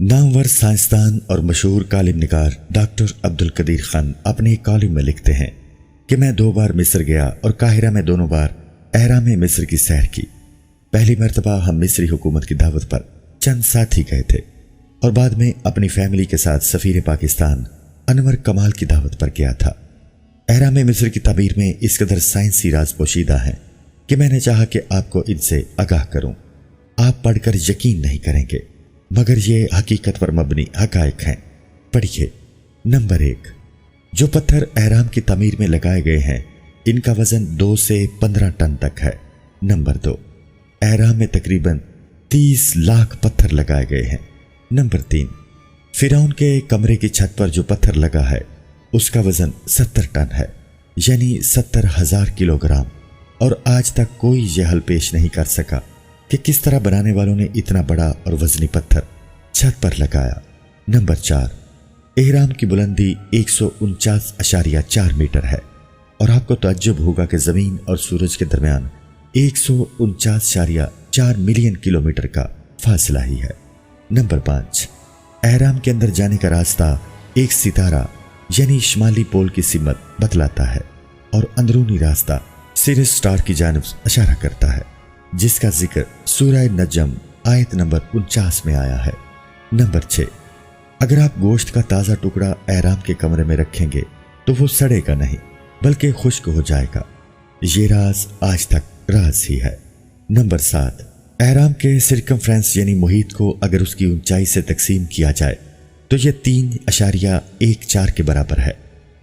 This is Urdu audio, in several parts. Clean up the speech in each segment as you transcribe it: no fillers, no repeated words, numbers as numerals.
نامور سائنسدان اور مشہور کالم نگار ڈاکٹر عبدالقدیر خان اپنے کالم میں لکھتے ہیں کہ میں 2 بار مصر گیا اور قاہرہ میں دونوں بار اہرام مصر کی سیر کی۔ پہلی مرتبہ ہم مصری حکومت کی دعوت پر چند ساتھی گئے تھے اور بعد میں اپنی فیملی کے ساتھ سفیر پاکستان انور کمال کی دعوت پر گیا تھا۔ اہرام مصر کی تعمیر میں اس قدر سائنسی راز پوشیدہ ہیں کہ میں نے چاہا کہ آپ کو ان سے آگاہ کروں۔ آپ پڑھ کر یقین نہیں کریں گے، مگر یہ حقیقت پر مبنی حقائق ہیں۔ پڑھیے۔ نمبر 1، جو پتھر اہرام کی تعمیر میں لگائے گئے ہیں ان کا وزن 2 سے 15 ٹن تک ہے۔ نمبر 2، اہرام میں تقریباً 30 لاکھ پتھر لگائے گئے ہیں۔ نمبر 3، فرعون کے کمرے کی چھت پر جو پتھر لگا ہے اس کا وزن 70 ٹن ہے، یعنی 70,000 کلو گرام، اور آج تک کوئی یہ حل پیش نہیں کر سکا کہ کس طرح بنانے والوں نے اتنا بڑا اور وزنی پتھر چھت پر لگایا۔ نمبر 4، اہرام کی بلندی 149.4 میٹر ہے، اور آپ کو تعجب ہوگا کہ زمین اور سورج کے درمیان 149.4 ملین کلومیٹر کا فاصلہ ہی ہے۔ نمبر 5، اہرام کے اندر جانے کا راستہ ایک ستارہ یعنی شمالی پول کی سمت بتلاتا ہے، اور اندرونی راستہ سیریس سٹار کی جانب اشارہ کرتا ہے، جس کا ذکر سورہ نجم آیت نمبر 49 میں آیا ہے۔ نمبر 6، اگر آپ گوشت کا تازہ ٹکڑا اہرام کے کمرے میں رکھیں گے تو وہ سڑے گا نہیں بلکہ خشک ہو جائے گا۔ یہ راز آج تک راز ہی ہے۔ نمبر 7، اہرام کے سرکمفرنس یعنی محیط کو اگر اس کی اونچائی سے تقسیم کیا جائے تو یہ 3.14 کے برابر ہے،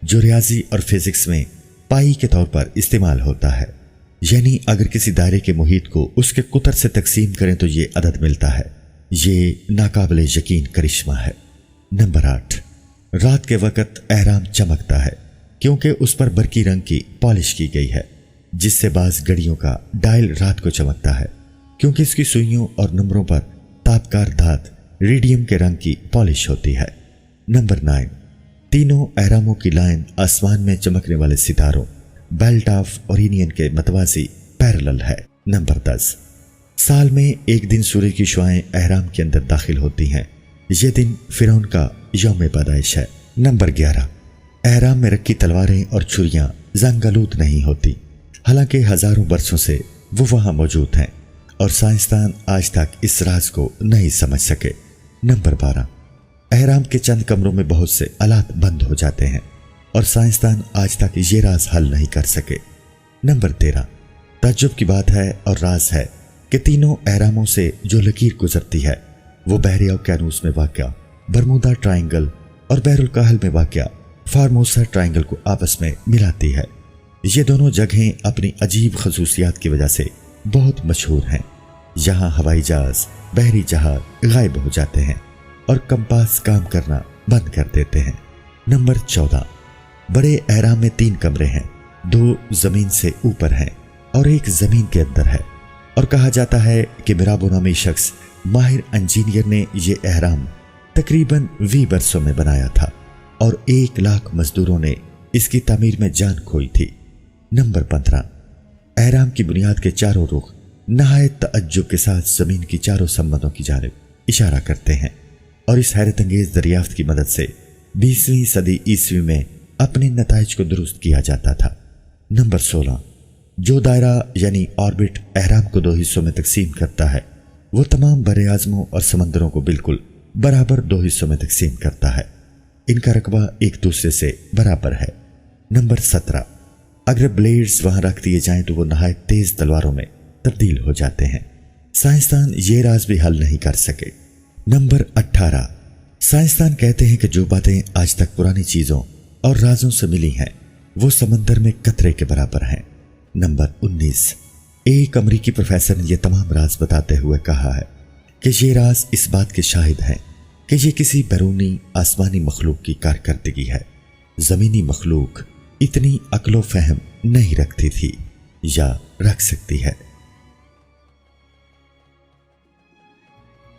جو ریاضی اور فزکس میں پائی کے طور پر استعمال ہوتا ہے۔ یعنی اگر کسی دائرے کے محیط کو اس کے قطر سے تقسیم کریں تو یہ عدد ملتا ہے۔ یہ ناقابل یقین کرشمہ ہے۔ نمبر 8، رات کے وقت اہرام چمکتا ہے کیونکہ اس پر برقی رنگ کی پالش کی گئی ہے، جس سے بعض گھڑیوں کا ڈائل رات کو چمکتا ہے کیونکہ اس کی سوئیوں اور نمبروں پر تابکار دھات ریڈیم کے رنگ کی پالش ہوتی ہے۔ نمبر 9، تینوں اہراموں کی لائن آسمان میں چمکنے والے ستاروں بیلٹ آف اورینین کے متوازی پیرلل ہے۔ نمبر 10، سال میں ایک دن سورج کی شعاعیں اہرام کے اندر داخل ہوتی ہیں، یہ دن فرعون کا یوم پیدائش ہے۔ نمبر 11، اہرام میں رکھی تلواریں اور چھریاں زنگ آلود نہیں ہوتی، حالانکہ ہزاروں برسوں سے وہ وہاں موجود ہیں، اور سائنسدان آج تک اس راز کو نہیں سمجھ سکے۔ نمبر 12، اہرام کے چند کمروں میں بہت سے آلات بند ہو جاتے ہیں، اور سائنسدان آج تک یہ راز حل نہیں کر سکے۔ نمبر 13، تعجب کی بات ہے اور راز ہے کہ تینوں اہراموں سے جو لکیر گزرتی ہے وہ بحر اوقیانوس میں واقع برمودا ٹرائنگل اور بحر الکاہل میں واقع فارموسا ٹرائنگل کو آپس میں ملاتی ہے۔ یہ دونوں جگہیں اپنی عجیب خصوصیات کی وجہ سے بہت مشہور ہیں۔ یہاں ہوائی جہاز، بحری جہاز غائب ہو جاتے ہیں اور کمپاس کام کرنا بند کر دیتے ہیں۔ نمبر 14، بڑے اہرام میں 3 کمرے ہیں، 2 زمین سے اوپر ہیں اور ایک زمین کے اندر ہے، اور کہا جاتا ہے کہ میرابو نامی شخص ماہر انجینئر نے یہ اہرام تقریباً 20 برسوں میں بنایا تھا، اور 1 لاکھ مزدوروں نے اس کی تعمیر میں جان کھوئی تھی۔ نمبر 15، اہرام کی بنیاد کے چاروں رخ نہایت تعجب کے ساتھ زمین کی چاروں سمتوں کی جانب اشارہ کرتے ہیں، اور اس حیرت انگیز دریافت کی مدد سے 20ویں صدی عیسوی میں اپنے نتائج کو درست کیا جاتا تھا۔ نمبر 16، جو دائرہ یعنی آربٹ اہرام کو 2 حصوں میں تقسیم کرتا ہے وہ تمام بر اعظموں اور سمندروں کو بالکل برابر 2 حصوں میں تقسیم کرتا ہے، ان کا رقبہ ایک دوسرے سے برابر ہے۔ نمبر 17، اگر بلیڈز وہاں رکھ دیے جائیں تو وہ نہایت تیز تلواروں میں تبدیل ہو جاتے ہیں۔ سائنسدان یہ راز بھی حل نہیں کر سکے۔ نمبر 18، سائنسدان کہتے ہیں کہ جو باتیں آج تک پرانی چیزوں اور رازوں سے ملی ہیں وہ سمندر میں قطرے کے برابر ہیں۔ نمبر 19، ایک امریکی پروفیسر نے یہ تمام راز بتاتے ہوئے کہا ہے کہ یہ راز اس بات کے شاہد ہیں کہ یہ کسی بیرونی آسمانی مخلوق کی کارکردگی ہے۔ زمینی مخلوق اتنی عقل و فہم نہیں رکھتی تھی یا رکھ سکتی ہے۔